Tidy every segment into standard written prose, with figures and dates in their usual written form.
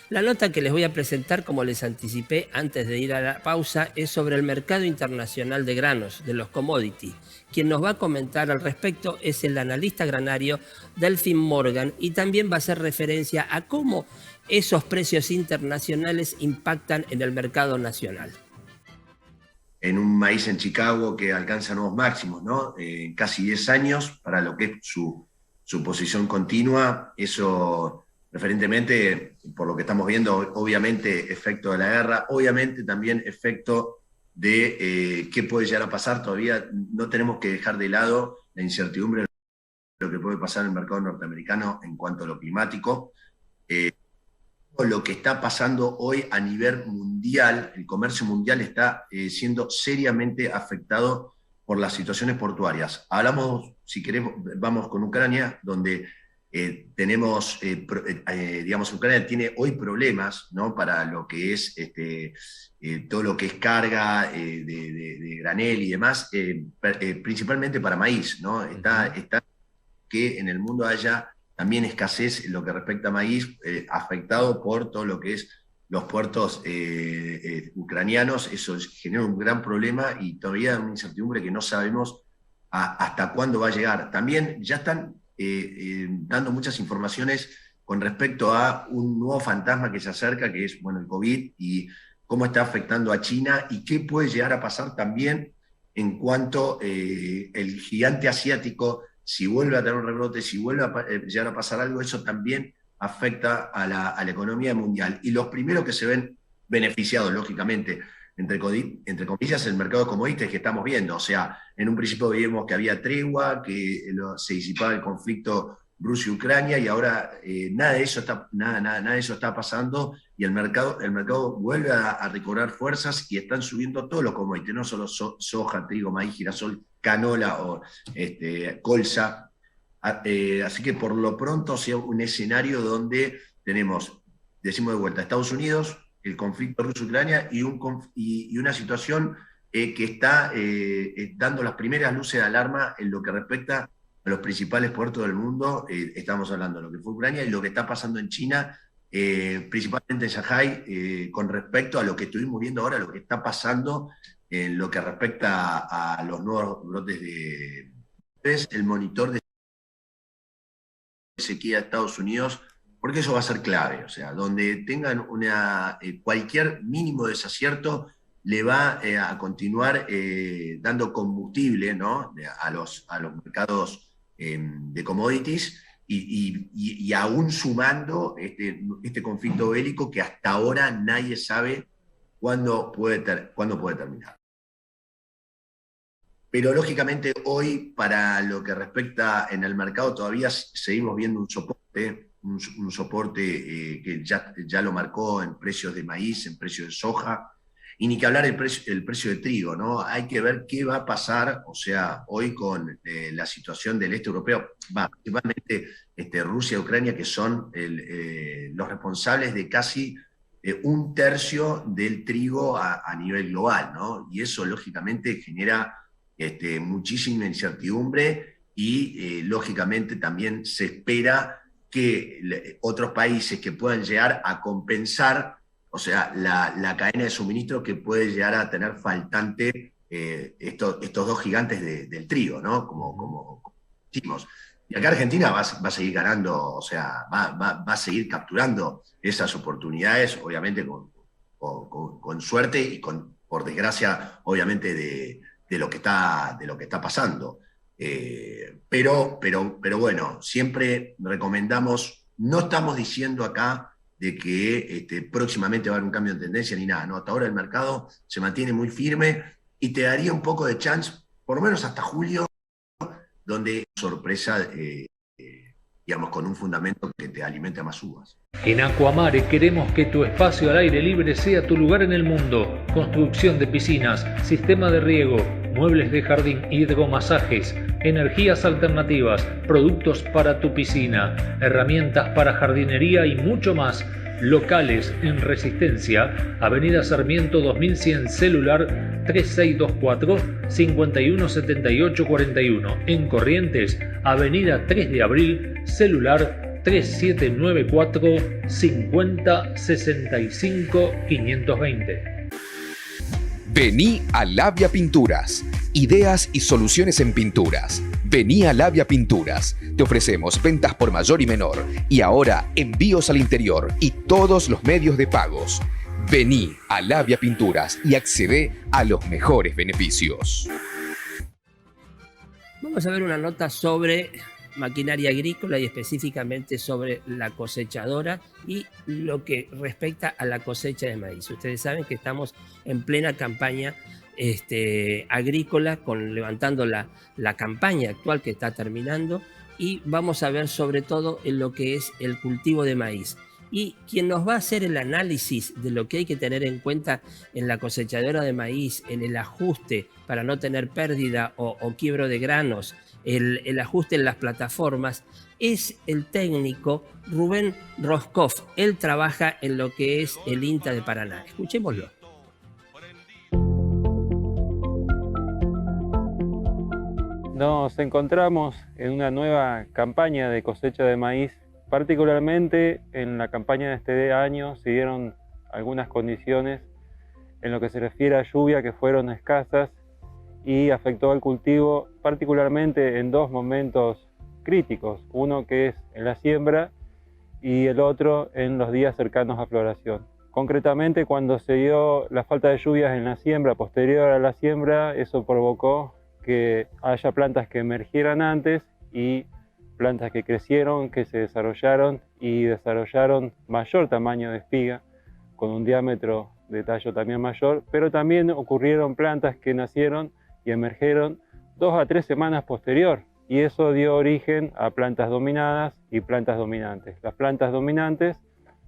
La nota que les voy a presentar, como les anticipé antes de ir a la pausa, es sobre el mercado internacional de granos, de los commodities. Quien nos va a comentar al respecto es el analista granario Delfín Morgan y también va a hacer referencia a cómo esos precios internacionales impactan en el mercado nacional. En un maíz en Chicago que alcanza nuevos máximos, ¿no? En casi 10 años, para lo que es su posición continua, eso preferentemente, por lo que estamos viendo, obviamente efecto de la guerra, obviamente también efecto de qué puede llegar a pasar. Todavía no tenemos que dejar de lado la incertidumbre de lo que puede pasar en el mercado norteamericano en cuanto a lo climático. Lo que está pasando hoy a nivel mundial, el comercio mundial está siendo seriamente afectado por las situaciones portuarias. Hablamos, si queremos, vamos con Ucrania, donde tenemos, digamos, Ucrania tiene hoy problemas, ¿no? Para lo que es todo lo que es carga de granel y demás, principalmente para maíz, ¿no? Está que en el mundo haya también escasez en lo que respecta a maíz, afectado por todo lo que es los puertos ucranianos. Eso genera un gran problema y todavía una incertidumbre que no sabemos hasta cuándo va a llegar. También ya están dando muchas informaciones con respecto a un nuevo fantasma que se acerca, que es, bueno, el COVID, y cómo está afectando a China y qué puede llegar a pasar también en cuanto el gigante asiático, si vuelve a tener un rebrote, si vuelve a llegar a pasar algo, eso también afecta a la economía mundial. Y los primeros que se ven beneficiados, lógicamente, entre comillas, el mercado de commodities que estamos viendo. O sea, en un principio vimos que había tregua, que se disipaba el conflicto Rusia-Ucrania, y ahora nada de eso está pasando, y el mercado vuelve a recobrar fuerzas y están subiendo todos los commodities, no solo soja, trigo, maíz, girasol, canola o colza. Así que por lo pronto, sea un escenario donde tenemos, decimos de vuelta, Estados Unidos, el conflicto Rusia-Ucrania y una situación que está dando las primeras luces de alarma en lo que respecta a los principales puertos del mundo. Estamos hablando de lo que fue Ucrania y lo que está pasando en China, principalmente en Shanghái, con respecto a lo que estuvimos viendo ahora, lo que está pasando en lo que respecta a los nuevos brotes de el monitor de sequía de Estados Unidos, porque eso va a ser clave. O sea, donde tengan cualquier mínimo desacierto le va a continuar dando combustible, ¿no? a los mercados de commodities, y aún sumando este conflicto bélico que hasta ahora nadie sabe cuándo puede terminar. Pero lógicamente hoy, para lo que respecta en el mercado, todavía seguimos viendo un soporte que ya lo marcó en precios de maíz, en precios de soja, y ni que hablar el precio de trigo, ¿no? Hay que ver qué va a pasar, o sea, hoy con la situación del este europeo, principalmente Rusia y Ucrania, que son los responsables de casi un tercio del trigo a nivel global, ¿no? Y eso lógicamente genera muchísima incertidumbre y lógicamente también se espera que otros países que puedan llegar a compensar, o sea, la cadena de suministro que puede llegar a tener faltante estos dos gigantes del trigo, ¿no? Como decimos. Y acá Argentina va a seguir ganando, o sea, va a seguir capturando esas oportunidades, obviamente con suerte y por desgracia, obviamente, de lo que está pasando. Pero bueno, siempre recomendamos, no estamos diciendo acá de que próximamente va a haber un cambio de tendencia ni nada, ¿no? Hasta ahora el mercado se mantiene muy firme y te daría un poco de chance, por lo menos hasta julio, donde sorpresa, digamos, con un fundamento que te alimenta más uvas. En Aquamare queremos que tu espacio al aire libre sea tu lugar en el mundo. Construcción de piscinas, sistema de riego, muebles de jardín, hidromasajes, energías alternativas, productos para tu piscina, herramientas para jardinería y mucho más. Locales en Resistencia, Avenida Sarmiento 2100, celular 3624-517841. En Corrientes, Avenida 3 de Abril, celular 3794 50 65 520. Vení a Labia Pinturas. Ideas y soluciones en pinturas. Vení a Labia Pinturas. Te ofrecemos ventas por mayor y menor. Y ahora envíos al interior y todos los medios de pagos. Vení a Labia Pinturas y accede a los mejores beneficios. Vamos a ver una nota sobre maquinaria agrícola y específicamente sobre la cosechadora y lo que respecta a la cosecha de maíz. Ustedes saben que estamos en plena campaña agrícola, levantando la campaña actual que está terminando, y vamos a ver sobre todo en lo que es el cultivo de maíz. Y quien nos va a hacer el análisis de lo que hay que tener en cuenta en la cosechadora de maíz, en el ajuste para no tener pérdida o quiebro de granos, el ajuste en las plataformas, es el técnico Rubén Roscoff. Él trabaja en lo que es el INTA de Paraná. Escuchémoslo. Nos encontramos en una nueva campaña de cosecha de maíz. Particularmente en la campaña de este año se dieron algunas condiciones en lo que se refiere a lluvia que fueron escasas y afectó al cultivo particularmente en dos momentos críticos, uno que es en la siembra y el otro en los días cercanos a floración. Concretamente, cuando se dio la falta de lluvias en la siembra, posterior a la siembra, eso provocó que haya plantas que emergieran antes y plantas que crecieron, que se desarrollaron y desarrollaron mayor tamaño de espiga, con un diámetro de tallo también mayor, pero también ocurrieron plantas que nacieron y emergieron 2 a 3 semanas posterior, y eso dio origen a plantas dominadas y plantas dominantes. Las plantas dominantes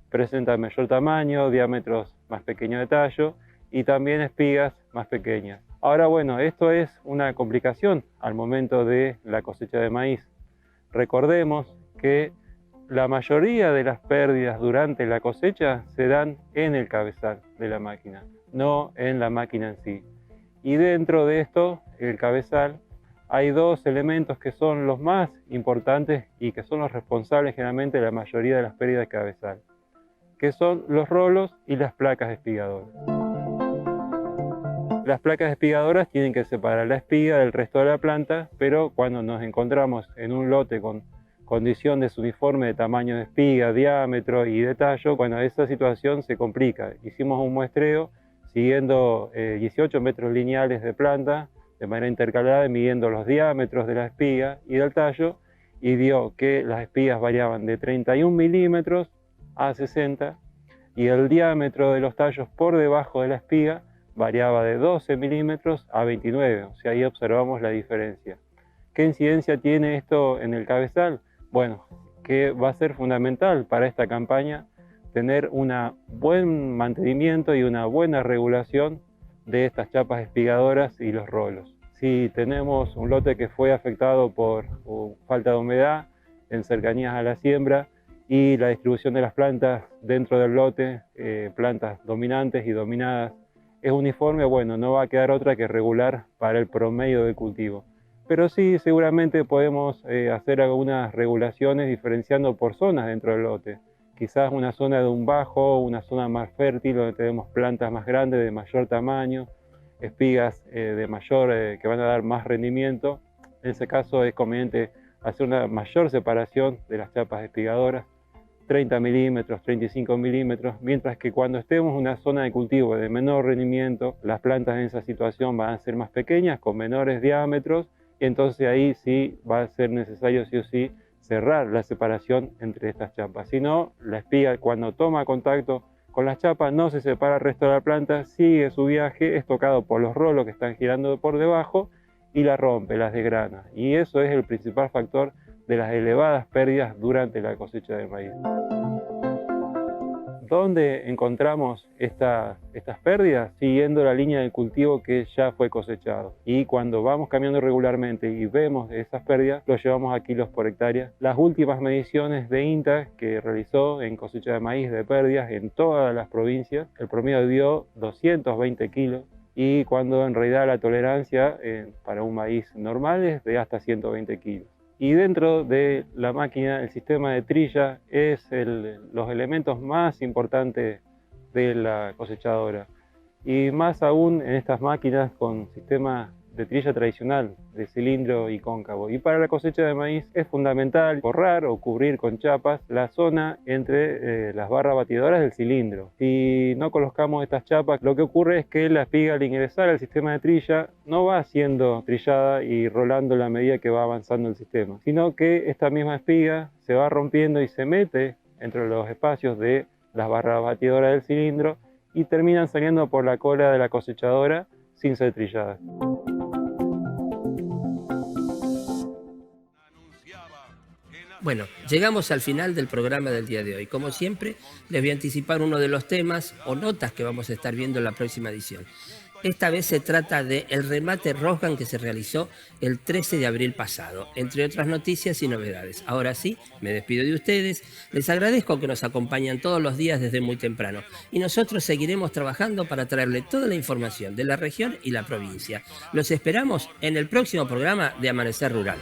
presentan mayor tamaño, diámetros más pequeños de tallo y también espigas más pequeñas. Ahora bueno, esto es una complicación al momento de la cosecha de maíz. Recordemos que la mayoría de las pérdidas durante la cosecha se dan en el cabezal de la máquina, no en la máquina en sí. Y dentro de esto, el cabezal, hay dos elementos que son los más importantes y que son los responsables generalmente de la mayoría de las pérdidas de cabezal, que son los rolos y las placas espigadoras. Las placas espigadoras tienen que separar la espiga del resto de la planta, pero cuando nos encontramos en un lote con condición desuniforme de tamaño de espiga, diámetro y de tallo, bueno, esa situación se complica. Hicimos un muestreo siguiendo 18 metros lineales de planta de manera intercalada, midiendo los diámetros de la espiga y del tallo, y dio que las espigas variaban de 31 milímetros a 60 y el diámetro de los tallos por debajo de la espiga variaba de 12 milímetros a 29, o sea, ahí observamos la diferencia. ¿Qué incidencia tiene esto en el cabezal? Bueno, que va a ser fundamental para esta campaña tener un buen mantenimiento y una buena regulación de estas chapas espigadoras y los rolos. Si tenemos un lote que fue afectado por falta de humedad en cercanías a la siembra y la distribución de las plantas dentro del lote, plantas dominantes y dominadas, es uniforme, bueno, no va a quedar otra que regular para el promedio del cultivo. Pero sí, seguramente podemos hacer algunas regulaciones diferenciando por zonas dentro del lote. Quizás una zona de un bajo, una zona más fértil, donde tenemos plantas más grandes, de mayor tamaño, espigas que van a dar más rendimiento. En ese caso es conveniente hacer una mayor separación de las chapas espigadoras, 30 milímetros, 35 milímetros, mientras que cuando estemos en una zona de cultivo de menor rendimiento, las plantas en esa situación van a ser más pequeñas, con menores diámetros, y entonces ahí sí va a ser necesario sí o sí cerrar la separación entre estas chapas. Si no, la espiga cuando toma contacto con las chapas no se separa el resto de la planta, sigue su viaje, es tocado por los rolos que están girando por debajo y la rompe, las desgrana. Y eso es el principal factor de las elevadas pérdidas durante la cosecha de maíz. ¿Dónde encontramos estas pérdidas? Siguiendo la línea de cultivo que ya fue cosechado. Y cuando vamos cambiando regularmente y vemos esas pérdidas, lo llevamos a kilos por hectárea. Las últimas mediciones de INTA que realizó en cosecha de maíz de pérdidas en todas las provincias, el promedio dio 220 kilos. Y cuando en realidad la tolerancia para un maíz normal es de hasta 120 kilos. Y dentro de la máquina, el sistema de trilla es los elementos más importantes de la cosechadora. Y más aún en estas máquinas con sistema de trilla tradicional, de cilindro y cóncavo. Y para la cosecha de maíz es fundamental forrar o cubrir con chapas la zona entre las barras batidoras del cilindro. Si no colocamos estas chapas, lo que ocurre es que la espiga, al ingresar al sistema de trilla, no va siendo trillada y rolando a la medida que va avanzando el sistema, sino que esta misma espiga se va rompiendo y se mete entre los espacios de las barras batidoras del cilindro y terminan saliendo por la cola de la cosechadora sin ser trilladas. Bueno, llegamos al final del programa del día de hoy. Como siempre, les voy a anticipar uno de los temas o notas que vamos a estar viendo en la próxima edición. Esta vez se trata del remate Rosgan que se realizó el 13 de abril pasado, entre otras noticias y novedades. Ahora sí, me despido de ustedes. Les agradezco que nos acompañan todos los días desde muy temprano. Y nosotros seguiremos trabajando para traerle toda la información de la región y la provincia. Los esperamos en el próximo programa de Amanecer Rural.